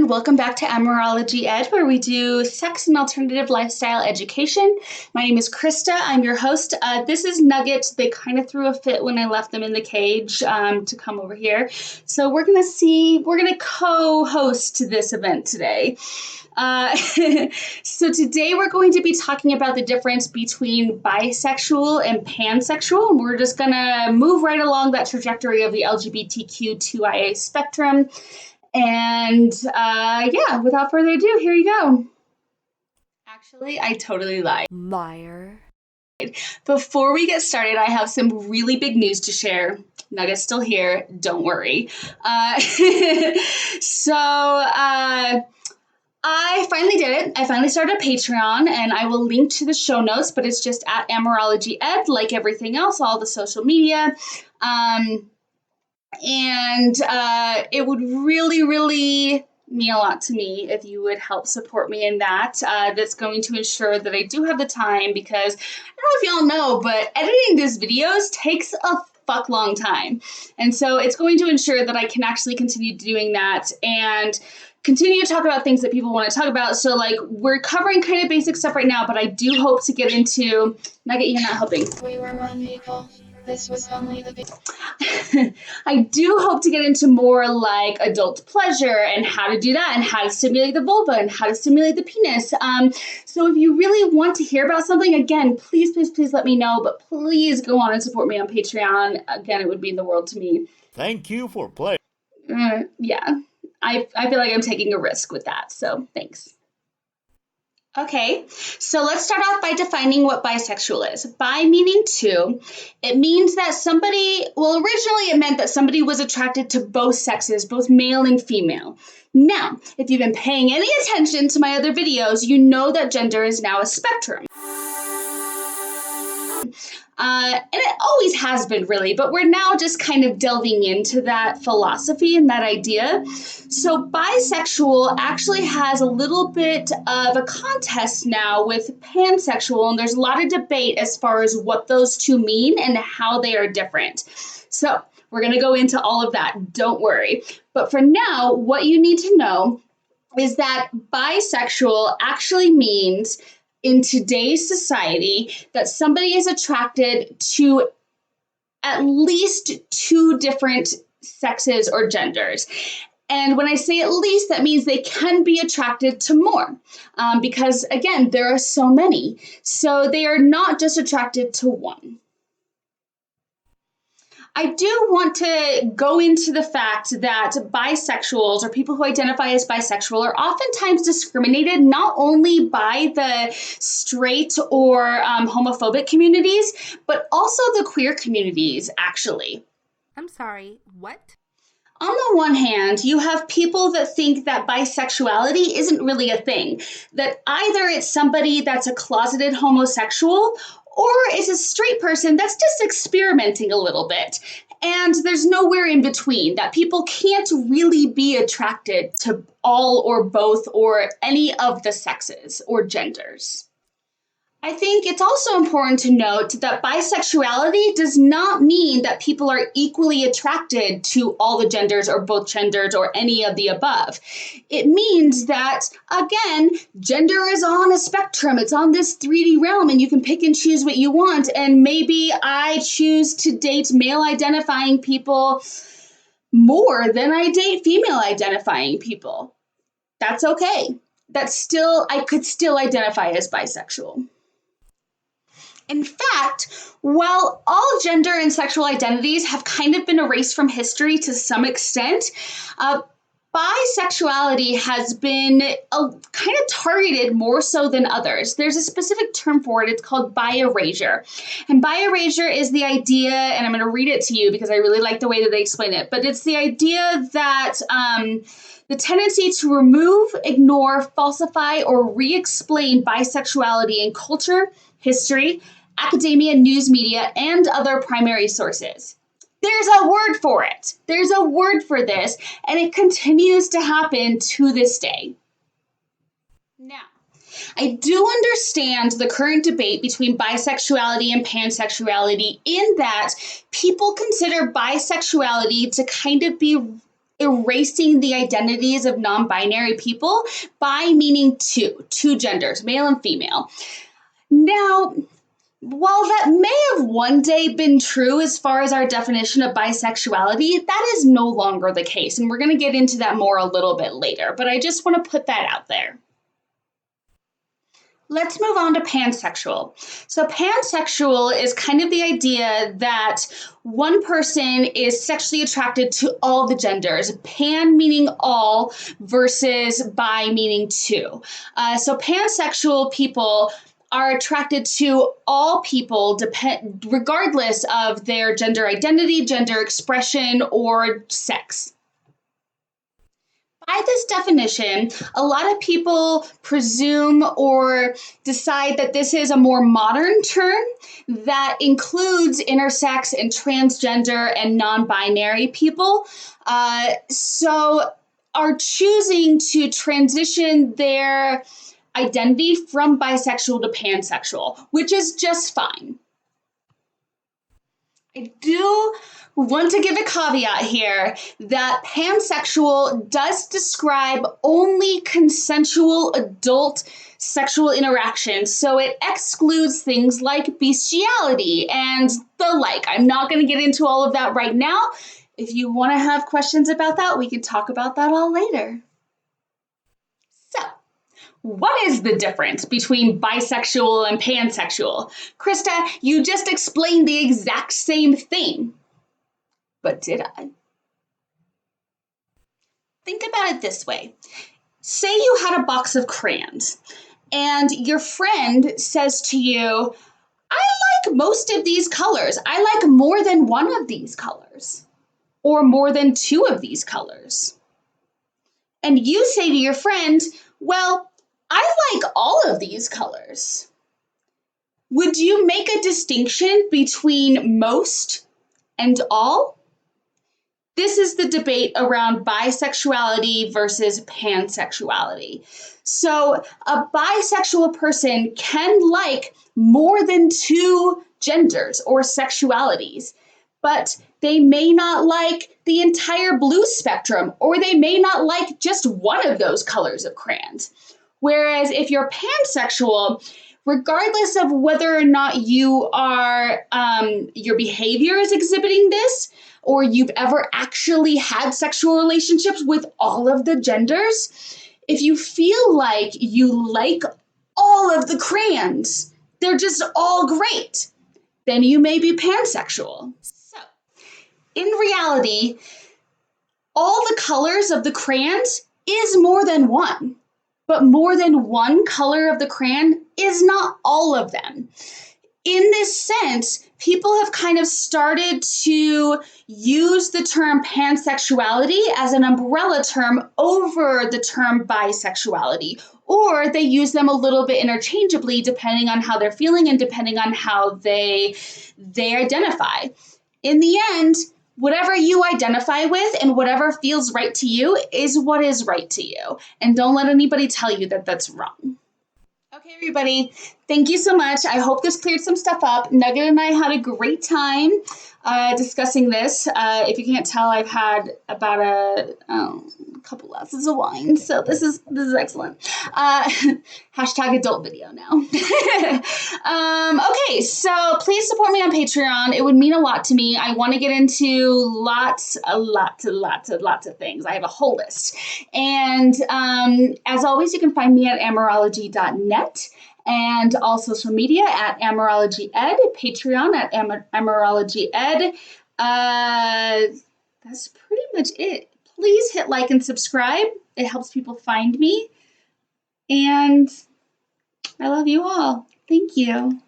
everyone. Welcome back to AmourologyEd, where we do sex and alternative lifestyle education. My name is Krista. I'm your host. This is Nugget. They kind of threw a fit when I left them in the cage to come over here. So we're going to co-host this event today. So today we're going to be talking about the difference between bisexual and pansexual, and we're just going to move right along that trajectory of the LGBTQ2IA spectrum. And without further ado, here you go. Actually, I totally lied. Liar. Before we get started, I have some really big news to share. Nugget's still here. Don't worry. I finally did it. I finally started a Patreon, and I will link to the show notes, but it's just at AmourologyEd, like everything else, all the social media. It would really, really mean a lot to me if you would help support me in that. That's going to ensure that I do have the time, because I don't know if y'all know, but editing these videos takes a fuck long time. And so it's going to ensure that I can actually continue doing that and continue to talk about things that people want to talk about. So we're covering kind of basic stuff right now, but I do hope to get into, Nugget, you're not helping. We were one people. This was only the I do hope to get into more like adult pleasure and how to do that and how to stimulate the vulva and how to stimulate the penis. So if you really want to hear about something, again, please let me know, but please go on and support me on Patreon. Again, it would mean the world to me. Thank you for playing. Yeah, I feel like I'm taking a risk with that, so thanks. Okay, so let's start off by defining what bisexual is. Bi meaning two. It means that originally it meant that somebody was attracted to both sexes, both male and female. Now, if you've been paying any attention to my other videos, you know that gender is now a spectrum. And it always has been, really, but we're now just kind of delving into that philosophy and that idea. So bisexual actually has a little bit of a contest now with pansexual, and there's a lot of debate as far as what those two mean and how they are different. So we're going to go into all of that, don't worry. But for now, what you need to know is that bisexual actually means, in today's society, that somebody is attracted to at least two different sexes or genders. And when I say at least, that means they can be attracted to more because, again, there are so many. So they are not just attracted to one. I do want to go into the fact that bisexuals, or people who identify as bisexual, are oftentimes discriminated not only by the straight or homophobic communities, but also the queer communities, actually. I'm sorry, what? On the one hand, you have people that think that bisexuality isn't really a thing, that either it's somebody that's a closeted homosexual or is a straight person that's just experimenting a little bit. And there's nowhere in between, that people can't really be attracted to all or both or any of the sexes or genders. I think it's also important to note that bisexuality does not mean that people are equally attracted to all the genders or both genders or any of the above. It means that, again, gender is on a spectrum. It's on this 3D realm, and you can pick and choose what you want. And maybe I choose to date male-identifying people more than I date female-identifying people. That's okay. I could still identify as bisexual. In fact, while all gender and sexual identities have kind of been erased from history to some extent, bisexuality has been kind of targeted more so than others. There's a specific term for it. It's called bi-erasure. And bi-erasure is the idea, and I'm going to read it to you because I really like the way that they explain it, but it's the idea that the tendency to remove, ignore, falsify, or re-explain bisexuality in culture, history, academia, news media, and other primary sources. There's a word for it. There's a word for this, and it continues to happen to this day. Now, I do understand the current debate between bisexuality and pansexuality in that people consider bisexuality to kind of be erasing the identities of non-binary people by meaning two genders, male and female. Now, while that may have one day been true as far as our definition of bisexuality, that is no longer the case. And we're going to get into that more a little bit later, but I just want to put that out there. Let's move on to pansexual. So pansexual is kind of the idea that one person is sexually attracted to all the genders, pan meaning all versus bi meaning two. So pansexual people are attracted to all people regardless of their gender identity, gender expression, or sex. By this definition, a lot of people presume or decide that this is a more modern term that includes intersex and transgender and non-binary people. So are choosing to transition their identity from bisexual to pansexual, which is just fine. I do want to give a caveat here that pansexual does describe only consensual adult sexual interactions, so it excludes things like bestiality and the like. I'm not going to get into all of that right now. If you want to have questions about that, we can talk about that all later. So, what is the difference between bisexual and pansexual? Krista, you just explained the exact same thing. But did I? Think about it this way. Say you had a box of crayons, and your friend says to you, I like most of these colors. I like more than one of these colors, or more than two of these colors. And you say to your friend, well, I like all of these colors. Would you make a distinction between most and all? This is the debate around bisexuality versus pansexuality. So a bisexual person can like more than two genders or sexualities, but they may not like the entire blue spectrum, or they may not like just one of those colors of crayons. Whereas if you're pansexual, regardless of whether or not you are, your behavior is exhibiting this, or you've ever actually had sexual relationships with all of the genders, if you feel like you like all of the crayons, they're just all great, then you may be pansexual. So, in reality, all the colors of the crayons is more than one. But more than one color of the crayon is not all of them. In this sense, people have kind of started to use the term pansexuality as an umbrella term over the term bisexuality, or they use them a little bit interchangeably depending on how they're feeling and depending on how they identify. In the end, whatever you identify with and whatever feels right to you is what is right to you. And don't let anybody tell you that that's wrong. Okay, everybody, thank you so much. I hope this cleared some stuff up. Nugget and I had a great time discussing this. If you can't tell, I've had about a couple glasses of wine, so this is excellent. Hashtag adult video now. Okay, so please support me on Patreon. It would mean a lot to me. I want to get into lots of things. I have a whole list. And as always, you can find me at AmourologyEd.net and all social media at AmourologyEd, Patreon at AmourologyEd. That's pretty much it. Please hit like and subscribe. It helps people find me. And I love you all. Thank you.